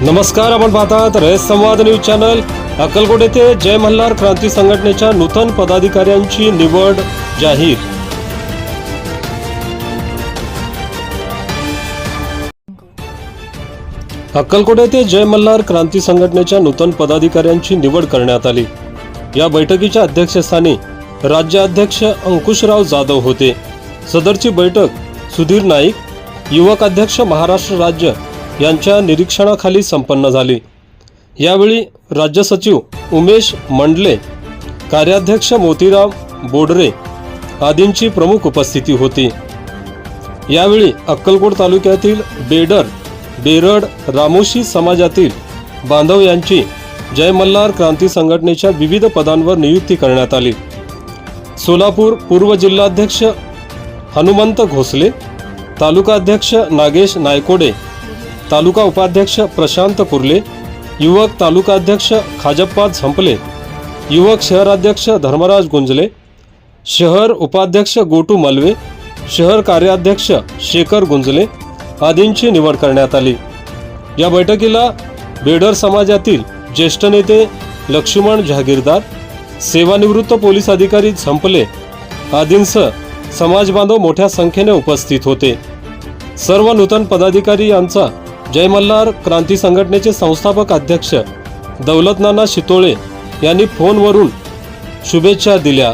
नमस्कार, आपण पाहतात रयत संवाद न्यूज चॅनल। अक्कलकोट येथे जय मल्हार क्रांती संघटनेच्या नूतन पदाधिकाऱ्यांची निवड जाहीर। अक्कलकोट येथे जय मल्हार क्रांती संघटनेच्या नूतन पदाधिकाऱ्यांची निवड करण्यात आली। या बैठकीच्या अध्यक्षस्थानी राज्याध्यक्ष अंकुशराव जाधव होते। सदरची बैठक सुधीर नाईक, युवक अध्यक्ष महाराष्ट्र राज्य यांच्या निरीक्षणाखाली संपन्न झाली। यावेळी राज्य सचिव उमेश मंडले, कार्याध्यक्ष मोतीराम बोडरे आदींची प्रमुख उपस्थिती होती। यावेळी अक्कलकोट तालुक्यातील बेरड रामोशी समाजातील बांधव यांची जय मल्हार क्रांती संघटनेच्या विविध पदांवर नियुक्ती करण्यात आली। सोलापूर पूर्व जिल्हाध्यक्ष हनुमंत घोसले, तालुका अध्यक्ष नागेश नायकोडे, तालुका उपाध्यक्ष प्रशांत कुर्ले, युवक तालुका अध्यक्ष खाजप्पा झंपले, युवक शहराध्यक्ष धर्मराज गुंजले, शहर उपाध्यक्ष गोटू मलवे, शहर कार्याध्यक्ष शेखर गुंजले आदींची निवड करण्यात आली। या बैठकीला बेडर समाजातील ज्येष्ठ नेते लक्ष्मण जहागीरदार, सेवानिवृत्त पोलीस अधिकारी झंपले आदींसह समाज बांधव मोठ्या संख्येने उपस्थित होते। सर्व नूतन पदाधिकारी यांचा जय मल्हार क्रांती संघटनेचे संस्थापक अध्यक्ष दौलतनाना शितोळे यांनी फोनवरून शुभेच्छा दिल्या।